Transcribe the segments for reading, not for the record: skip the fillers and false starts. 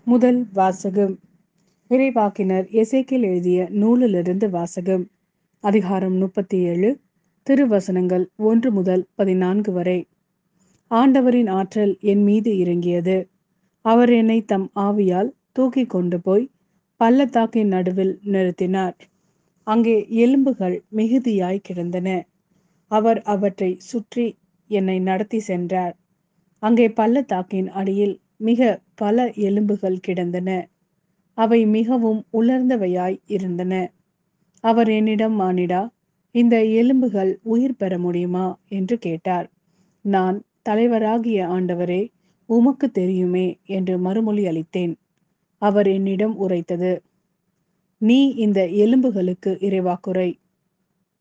முதல் வாசகம். இறைவாக்கினர் எசேக்கியேல் எழுதிய நூலிலிருந்து வாசகம். அதிகாரம் 37, திருவசனங்கள் 1 முதல் 14 வரை. ஆண்டவரின் ஆற்றல் என் மீது இறங்கியது. அவர் என்னை தம் ஆவியால் தூக்கி கொண்டு போய் பள்ளத்தாக்கின் நடுவில் நிறுத்தினார். அங்கே எலும்புகள் மிகுதியாய் கிடந்தன. அவர் அவற்றை சுற்றி என்னை நடத்தி சென்றார். அங்கே பள்ளத்தாக்கின் அடியில் மிக பல எலும்புகள் கிடந்தன. அவை மிகவும் உலர்ந்தவையாய் இருந்தன. அவர் என்னிடம், மானிடா, இந்த எலும்புகள் உயிர் பெற முடியுமா என்று கேட்டார். நான், தலைவராகிய ஆண்டவரே, உமக்கு தெரியுமே என்று மறுமொழி அளித்தேன். அவர் என்னிடம் உரைத்தது, நீ இந்த எலும்புகளுக்கு இறைவாக்குரை.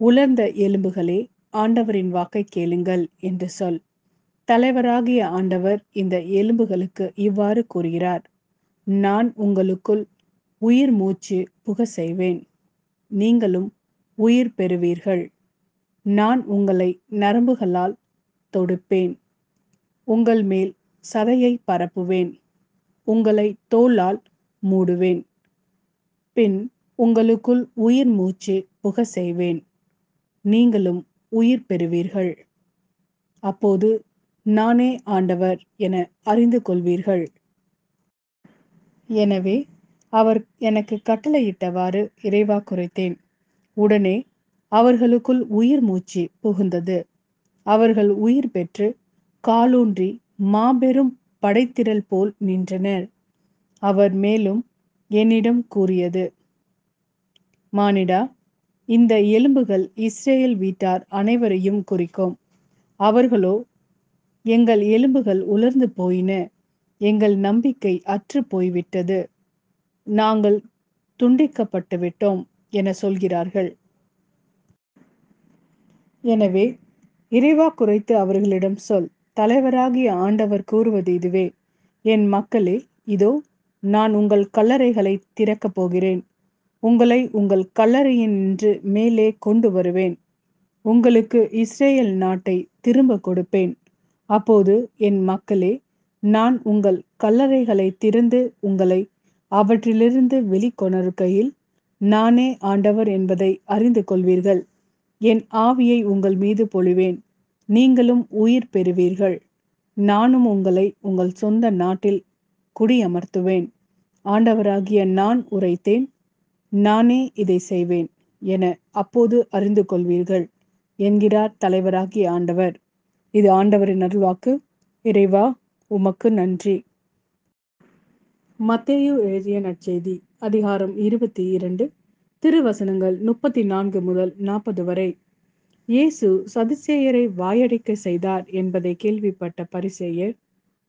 உலர்ந்த எலும்புகளே, ஆண்டவரின் வாக்கை கேளுங்கள் என்று சொல். தலைவராகிய ஆண்டவர் இந்த எலும்புகளுக்கு இவ்வாறு கூறுகிறார், நான் உங்களுக்குள் உயிர் மூச்சு புக செய்வேன். நீங்களும் உயிர் பெறுவீர்கள். நான் உங்களை நரம்புகளால் தொடுப்பேன். உங்கள் மேல் சதையை பரப்புவேன். உங்களை தோலால் மூடுவேன். பின் உங்களுக்குள் உயிர் மூச்சு புக செய்வேன். நீங்களும் உயிர் பெறுவீர்கள். அப்போது நானே ஆண்டவர் என அறிந்து கொள்வீர்கள். எனவே அவர் எனக்கு கட்டளையிட்டவாறு இறைவாக்குரைத்தேன். உடனே அவர்களுக்குள் உயிர் மூச்சு புகுந்தது. அவர்கள் உயிர் பெற்று காலூன்றி மாபெரும் படைத்திரள் போல் நின்றனர். அவர் மேலும் என்னிடம் கூறியது, மானிடா, இந்த எலும்புகள் இஸ்ரேல் வீட்டார் அனைவரையும் குறிக்கும். அவர்களோ, எங்கள் எலும்புகள் உலர்ந்து போயின, எங்கள் நம்பிக்கை அற்று போய்விட்டது, நாங்கள் துண்டிக்கப்பட்டு விட்டோம் என சொல்கிறார்கள். எனவே இறைவாக்குரைத்து அவர்களிடம் சொல், தலைவராகிய ஆண்டவர் கூறுவது இதுவே, என் மக்களே, இதோ நான் உங்கள் கல்லறைகளை திறக்கப் போகிறேன். உங்களை உங்கள் கல்லறையினின்று மேலே கொண்டு வருவேன். உங்களுக்கு இஸ்ரேல் நாட்டை திரும்ப கொடுப்பேன். அப்போது என் மக்களே, நான் உங்கள் கல்லறைகளை திறந்து உங்களை அவற்றிலிருந்து வெளிக்கொணருகையில் நானே ஆண்டவர் என்பதை அறிந்து கொள்வீர்கள். என் ஆவியை உங்கள் மீது பொழிவேன். நீங்களும் உயிர் பெறுவீர்கள். நானும் உங்களை உங்கள் சொந்த நாட்டில் குடியமர்த்துவேன். ஆண்டவராகிய நான் உரைத்தேன், நானே இதை செய்வேன் என அப்போது அறிந்து கொள்வீர்கள் என்கிறார் தலைவராகிய ஆண்டவர். இது ஆண்டவரின் அருள்வாக்கு. இறைவா, உமக்கு நன்றி. மத்தேயு எழுதிய நற்செய்தி. அதிகாரம் 22, திருவசனங்கள் 34 முதல் 40 வரை. இயேசு சதுசேயரை வாயடைக்க செய்தார் என்பதை கேள்விப்பட்ட பரிசேயர்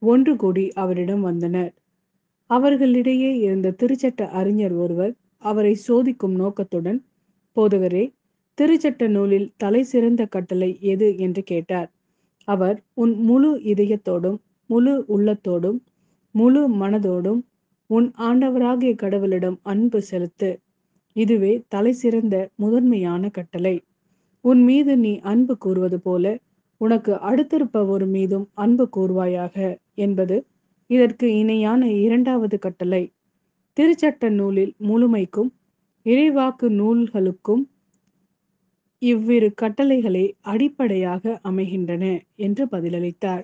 ஒன்று கூடி அவரிடம் வந்தனர். அவர்களிடையே இருந்த திருச்சட்ட அறிஞர் ஒருவர் அவரை சோதிக்கும் நோக்கத்துடன், போதகரே, திருச்சட்ட நூலில் தலை சிறந்த கட்டளை எது என்று கேட்டார். அவர், உன் முழு இதயத்தோடும் முழு உள்ளத்தோடும் முழு மனதோடும் உன் ஆண்டவராகிய கடவுளிடம் அன்பு செலுத்து. இதுவே தலை சிறந்த முதன்மையான கட்டளை. உன் மீது நீ அன்பு கூறுவது போல உனக்கு அடுத்திருப்பவர் மீதும் அன்பு கூறுவாயாக என்பது இதற்கு இணையான இரண்டாவது கட்டளை. திருச்சட்ட நூலில் முழுமைக்கும் இறைவாக்கு நூல்களுக்கும் இவ்விரு கட்டளைகளே அடிப்படையாக அமைகின்றன என்று பதிலளித்தார்.